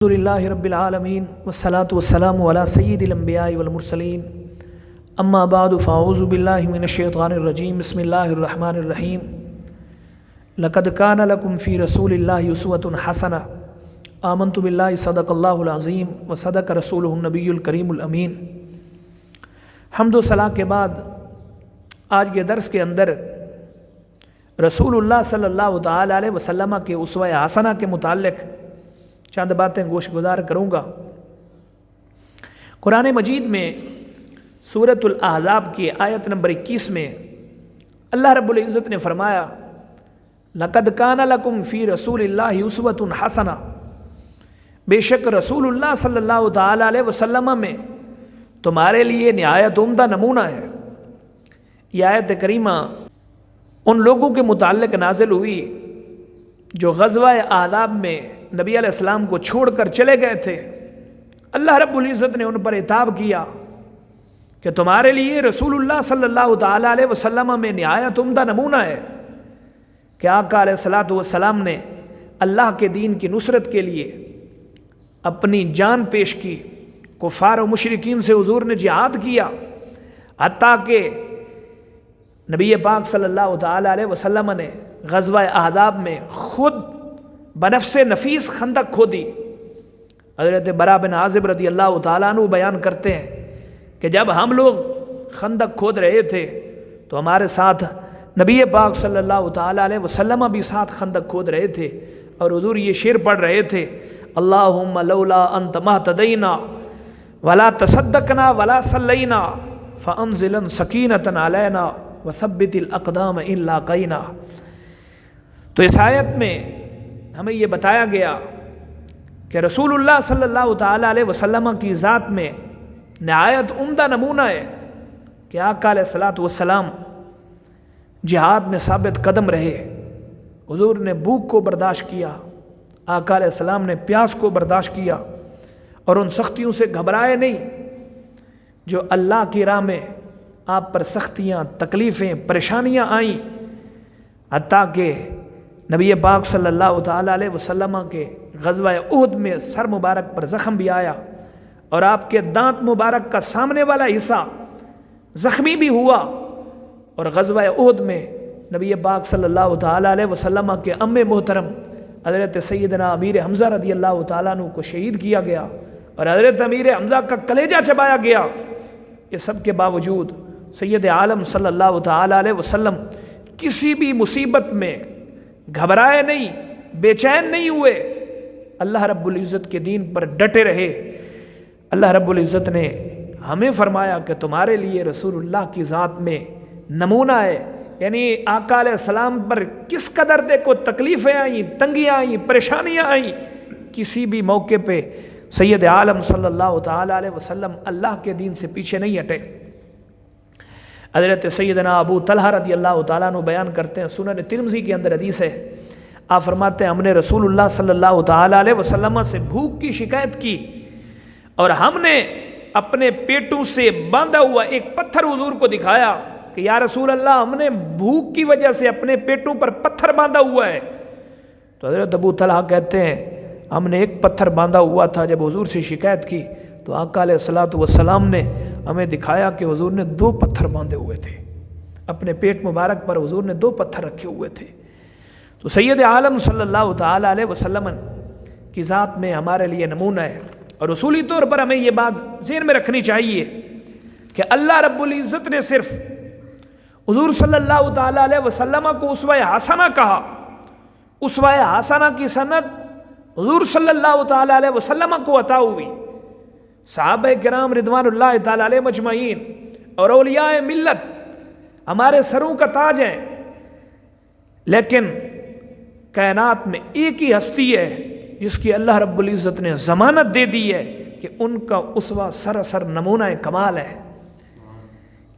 الحمد للہ رب العالمین والصلاة والسلام علی سید الانبیاء والمرسلین اما بعد فاعوذ باللہ من الشیطان الرجیم بسم اللہ الرحمن الرحیم لقد کان لکم فی رسول اللہ اسوۃ حسنہ آمنت باللہ صدق اللہ العظیم وصدق رسولہ النبی الکریم الامین۔ حمد و ثنا کے بعد آج کے درس کے اندر رسول اللہ صلی اللہ تعالی علیہ وسلم کے اسوہ حسنہ کے متعلق چند باتیں گوش گزار کروں گا۔ قرآن مجید میں سورۃ الاحزاب کی آیت نمبر 21 میں اللہ رب العزت نے فرمایا لقد کان لکم فی رسول اللہ اسوۃ حسنہ، بے شک رسول اللہ صلی اللہ تعالی علیہ وسلم میں تمہارے لیے نہایت عمدہ نمونہ ہے۔ یہ آیت کریمہ ان لوگوں کے متعلق نازل ہوئی جو غزوہ احزاب میں نبی علیہ السلام کو چھوڑ کر چلے گئے تھے۔ اللہ رب العزت نے ان پر عتاب کیا کہ تمہارے لیے رسول اللہ صلی اللہ تعالی علیہ وسلم میں نہایت عمدہ نمونہ ہے کہ آقا علیہ الصلوۃ والسلام نے اللہ کے دین کی نصرت کے لیے اپنی جان پیش کی، کفار و مشرکین سے حضور نے جہاد کیا، حتیٰ کہ نبی پاک صلی اللہ تعالی علیہ وسلم نے غزوہ احزاب میں خود بنفس نفیس خندق کھودی۔ حضرت براء بن عازب رضی اللہ تعالیٰ عنہ بیان کرتے ہیں کہ جب ہم لوگ خندق کھود رہے تھے تو ہمارے ساتھ نبی پاک صلی اللہ تعالیٰ علیہ وسلم بھی ساتھ خندق کھود رہے تھے، اور حضور یہ شعر پڑھ رہے تھے اللہم لولا انت مہتدینا ولا تصدقنا ولا صلینا فانزلا سکینۃ علینا وثبت الاقدام ان لاقینا۔ تو اس آیت میں ہمیں یہ بتایا گیا کہ رسول اللہ صلی اللہ تعالی علیہ وسلم کی ذات میں نہایت عمدہ نمونہ ہے کہ آقا علیہ الصلوۃ والسلام جہاد میں ثابت قدم رہے۔ حضور نے بھوک کو برداشت کیا، آقا علیہ السلام نے پیاس کو برداشت کیا، اور ان سختیوں سے گھبرائے نہیں جو اللہ کی راہ میں آپ پر سختیاں، تکلیفیں، پریشانیاں آئیں، حتیٰ کہ نبی پاک صلی اللہ تعالی علیہ وسلم کے غزوہ احد میں سر مبارک پر زخم بھی آیا، اور آپ کے دانت مبارک کا سامنے والا حصہ زخمی بھی ہوا، اور غزوہ احد میں نبی پاک صلی اللہ تعالی علیہ وسلم کے ام محترم حضرت سیدنا امیر حمزہ رضی اللہ تعالیٰ عنہ کو شہید کیا گیا، اور حضرت امیر حمزہ کا کلیجہ چبایا گیا۔ یہ سب کے باوجود سید عالم صلی اللہ تعالی علیہ وسلم کسی بھی مصیبت میں گھبرائے نہیں، بے چین نہیں ہوئے، اللہ رب العزت کے دین پر ڈٹے رہے۔ اللہ رب العزت نے ہمیں فرمایا کہ تمہارے لیے رسول اللہ کی ذات میں نمونہ ہے، یعنی آقا علیہ السلام پر کس قدر دیکھو تکلیفیں آئیں، تنگیاں آئیں، پریشانیاں آئیں، کسی بھی موقع پہ سید عالم صلی اللہ تعالی علیہ وسلم اللہ کے دین سے پیچھے نہیں ہٹے۔ حضرت سیدنا ابو طلحہ رضی اللہ تعالیٰ عنہ بیان کرتے ہیں، سنن ترمذی کے اندر حدیث ہے، آپ فرماتے ہیں ہم نے رسول اللہ صلی اللہ تعالیٰ علیہ وسلم سے بھوک کی شکایت کی، اور ہم نے اپنے پیٹوں سے باندھا ہوا ایک پتھر حضور کو دکھایا کہ یا رسول اللہ ہم نے بھوک کی وجہ سے اپنے پیٹوں پر پتھر باندھا ہوا ہے۔ تو حضرت ابو طلحہ کہتے ہیں ہم نے ایک پتھر باندھا ہوا تھا، جب حضور سے شکایت کی تو آقا علیہ الصلوۃ والسلام نے ہمیں دکھایا کہ حضور نے 2 پتھر باندھے ہوئے تھے، اپنے پیٹ مبارک پر حضور نے 2 پتھر رکھے ہوئے تھے۔ تو سید عالم صلی اللہ تعالی علیہ وسلم کی ذات میں ہمارے لیے نمونہ ہے، اور اصولی طور پر ہمیں یہ بات ذہن میں رکھنی چاہیے کہ اللہ رب العزت نے صرف حضور صلی اللہ تعالی علیہ وسلم کو اسوہ حسنہ کہا، اسوہ حسنہ کی سند حضور صلی اللہ تعالی علیہ وسلم کو عطا ہوئی۔ صحابہ کرام رضوان اللہ تعالی علیہ مجمعین اور اولیاء ملت ہمارے سروں کا تاج ہیں، لیکن کائنات میں ایک ہی ہستی ہے جس کی اللہ رب العزت نے ضمانت دے دی ہے کہ ان کا اسوہ سراسر نمونہ کمال ہے۔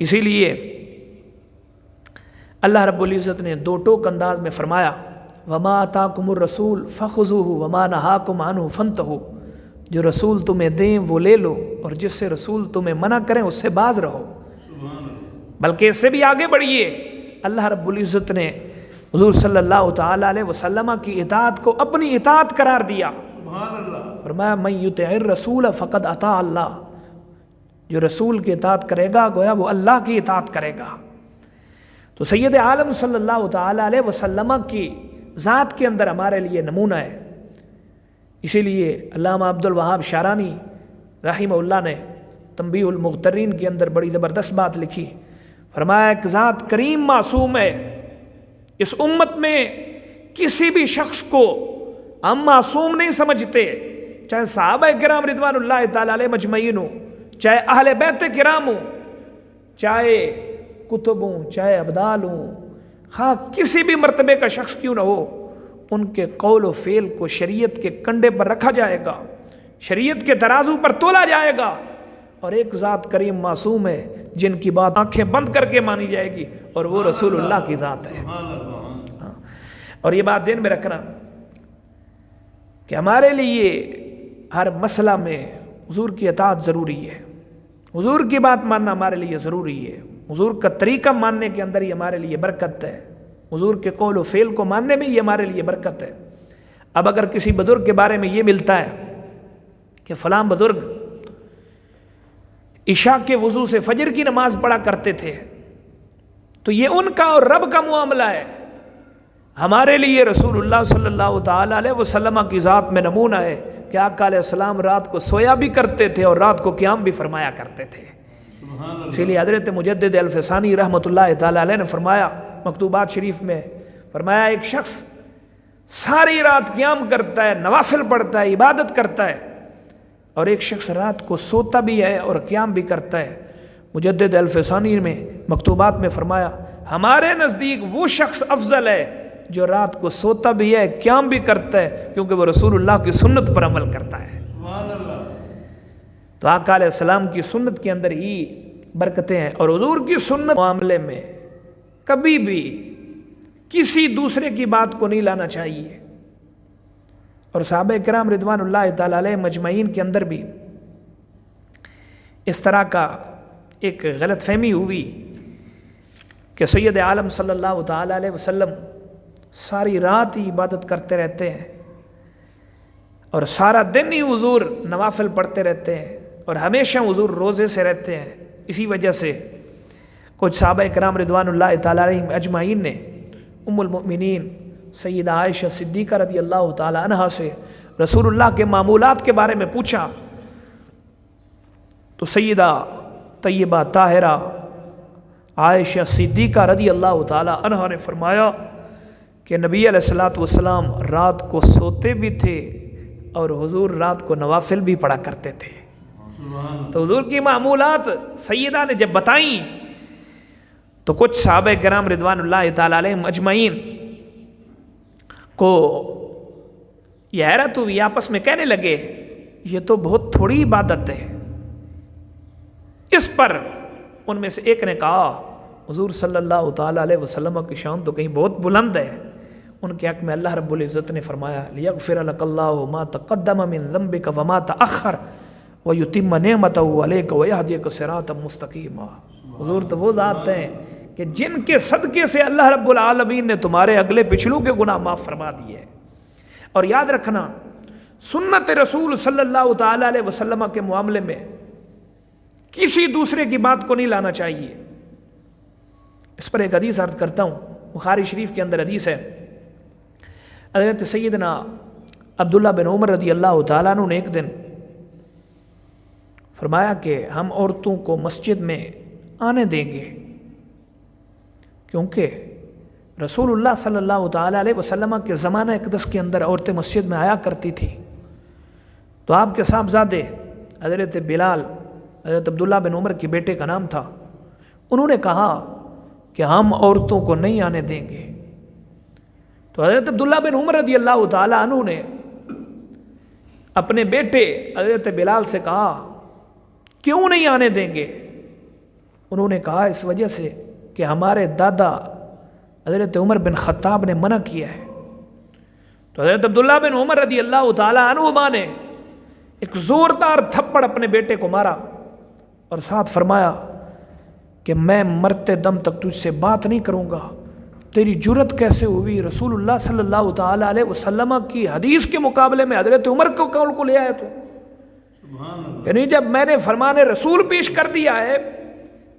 اسی لیے اللہ رب العزت نے 2 ٹوک انداز میں فرمایا وما آتاکم الرسول فخذوہ وما نہاکم عنہ فانتہوا، جو رسول تمہیں دیں وہ لے لو، اور جس سے رسول تمہیں منع کریں اس سے باز رہو، بلکہ اس سے بھی آگے بڑھیے۔ اللہ رب العزت نے حضور صلی اللہ تعالی علیہ وسلم کی اطاعت کو اپنی اطاعت قرار دیا، فرمایا من یطع الرسول فقد اطاع اللہ، جو رسول کی اطاعت کرے گا گویا وہ اللہ کی اطاعت کرے گا۔ تو سید عالم صلی اللہ تعالیٰ علیہ وسلم کی ذات کے اندر ہمارے لیے نمونہ ہے۔ اسی لیے علامہ عبد الوہاب شعرانی رحمہ اللہ نے تنبیہ المغترین کے اندر بڑی زبردست بات لکھی، فرمایا ایک ذات کریم معصوم ہے، اس امت میں کسی بھی شخص کو ہم معصوم نہیں سمجھتے، چاہے صحابہ کرام رضوان اللہ تعالیٰ علیہ مجمعین ہوں، چاہے اہل بیت کرام ہوں، چاہے کتب ہوں، چاہے ابدال ہوں، خواہ کسی بھی مرتبے کا شخص کیوں نہ ہو، ان کے قول و فعل کو شریعت کے کنڈے پر رکھا جائے گا، شریعت کے ترازو پر تولا جائے گا، اور ایک ذات کریم معصوم ہے جن کی بات آنکھیں بند کر کے مانی جائے گی، اور وہ رسول اللہ کی ذات ہے۔ اور یہ بات ذہن میں رکھنا کہ ہمارے لیے ہر مسئلہ میں حضور کی اطاعت ضروری ہے، حضور کی بات ماننا ہمارے لیے ضروری ہے، حضور کا طریقہ ماننے کے اندر ہی ہمارے لیے برکت ہے، حضور کے قول و فعل کو ماننے میں یہ ہمارے لیے برکت ہے۔ اب اگر کسی بزرگ کے بارے میں یہ ملتا ہے کہ فلاں بزرگ عشاء کے وضو سے فجر کی نماز پڑھا کرتے تھے، تو یہ ان کا اور رب کا معاملہ ہے، ہمارے لیے رسول اللہ صلی اللہ تعالیٰ علیہ وسلم کی ذات میں نمونہ ہے کہ آقا علیہ السلام رات کو سویا بھی کرتے تھے اور رات کو قیام بھی فرمایا کرتے تھے۔ اسی لیے حضرت مجدد الفسانی رحمۃ اللہ تعالیٰ علیہ نے فرمایا مکتوبات شریف میں، فرمایا ایک شخص ساری رات قیام کرتا ہے، نوافل پڑھتا ہے، عبادت کرتا ہے، اور ایک شخص رات کو سوتا بھی ہے اور قیام بھی کرتا ہے۔ مجدد الفسانی میں مکتوبات میں فرمایا ہمارے نزدیک وہ شخص افضل ہے جو رات کو سوتا بھی ہے، قیام بھی کرتا ہے، کیونکہ وہ رسول اللہ کی سنت پر عمل کرتا ہے۔ تو آقا علیہ السلام کی سنت کے اندر ہی برکتیں ہیں، اور حضور کی سنت معاملے میں کبھی بھی کسی دوسرے کی بات کو نہیں لانا چاہیے۔ اور صحابہ کرام رضوان اللہ تعالیٰ علیہ مجمعین کے اندر بھی اس طرح کا ایک غلط فہمی ہوئی کہ سید عالم صلی اللہ تعالیٰ علیہ وسلم ساری رات ہی عبادت کرتے رہتے ہیں اور سارا دن ہی حضور نوافل پڑھتے رہتے ہیں اور ہمیشہ حضور روزے سے رہتے ہیں۔ اسی وجہ سے کچھ صحابہ کرام رضوان اللہ تعالیٰ علیہ اجمعین نے ام المؤمنین سیدہ عائشہ صدیقہ رضی اللہ تعالیٰ عنہا سے رسول اللہ کے معمولات کے بارے میں پوچھا، تو سیدہ طیبہ طاہرہ عائشہ صدیقہ رضی اللہ تعالیٰ عنہا نے فرمایا کہ نبی علیہ الصلوۃ والسلام رات کو سوتے بھی تھے اور حضور رات کو نوافل بھی پڑھا کرتے تھے۔ تو حضور کی معمولات سیدہ نے جب بتائیں تو کچھ صحابہ کرام رضوان اللہ تعالیٰ علیہم اجمعین کو یہ حیرت ہوئی، آپس میں کہنے لگے یہ تو بہت تھوڑی عبادت ہے۔ اس پر ان میں سے ایک نے کہا حضور صلی اللہ تعالیٰ علیہ وسلم کی شان تو کہیں بہت بلند ہے۔ ان کے حق میں اللہ رب العزت نے فرمایا لیغفر لک اللہ ما تقدم من ذنبک وما تأخر ویتم نعمتہ علیک ویہدیک صراطا مستقیما۔ حضور تو وہ ذات ہیں کہ جن کے صدقے سے اللہ رب العالمین نے تمہارے اگلے پچھلوں کے گناہ معاف فرما دیے۔ اور یاد رکھنا سنت رسول صلی اللہ تعالیٰ علیہ وسلم کے معاملے میں کسی دوسرے کی بات کو نہیں لانا چاہیے۔ اس پر ایک حدیث عرض کرتا ہوں، بخاری شریف کے اندر حدیث ہے، حضرت سیدنا عبداللہ بن عمر رضی اللہ تعالیٰ عنہ نے ایک دن فرمایا کہ ہم عورتوں کو مسجد میں آنے دیں گے، کیونکہ رسول اللہ صلی اللہ تعالیٰ علیہ وسلم کے زمانہ اقدس کے اندر عورتیں مسجد میں آیا کرتی تھیں۔ تو آپ کے صاحبزادے حضرت بلال حضرت عبداللہ بن عمر کے بیٹے کا نام تھا، انہوں نے کہا کہ ہم عورتوں کو نہیں آنے دیں گے۔ تو حضرت عبداللہ بن عمر رضی اللہ تعالیٰ عنہ نے اپنے بیٹے حضرت بلال سے کہا کیوں نہیں آنے دیں گے؟ انہوں نے کہا اس وجہ سے کہ ہمارے دادا حضرت عمر بن خطاب نے منع کیا ہے۔ تو حضرت عبداللہ بن عمر رضی اللہ تعالیٰ عنہما نے ایک زوردار تھپڑ اپنے بیٹے کو مارا اور ساتھ فرمایا کہ میں مرتے دم تک تجھ سے بات نہیں کروں گا تیری جرت کیسے ہوئی رسول اللہ صلی اللہ تعالیٰ علیہ وسلم کی حدیث کے مقابلے میں حضرت عمر کو قول کو لے آئے تو؟ یعنی جب میں نے فرمان رسول پیش کر دیا ہے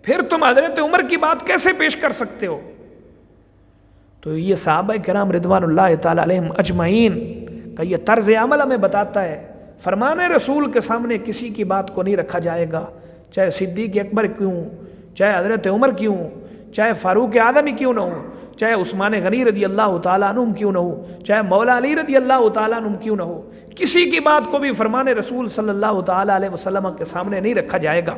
پھر تم حضرت عمر کی بات کیسے پیش کر سکتے ہو؟ تو یہ صحابہ کرام رضوان اللہ تعالیٰ علیہم اجمعین کا یہ طرز عمل ہمیں بتاتا ہے، فرمان رسول کے سامنے کسی کی بات کو نہیں رکھا جائے گا، چاہے صدیق اکبر کیوں، چاہے حضرت عمر کیوں، چاہے فاروق اعظم ہی کیوں نہ ہو، چاہے عثمان غنی رضی اللہ تعالیٰ عنہ کیوں نہ ہو، چاہے مولا علی رضی اللہ تعالیٰ عنہ کیوں نہ ہو، کسی کی بات کو بھی فرمان رسول صلی اللہ تعالیٰ علیہ وسلم کے سامنے نہیں رکھا جائے گا۔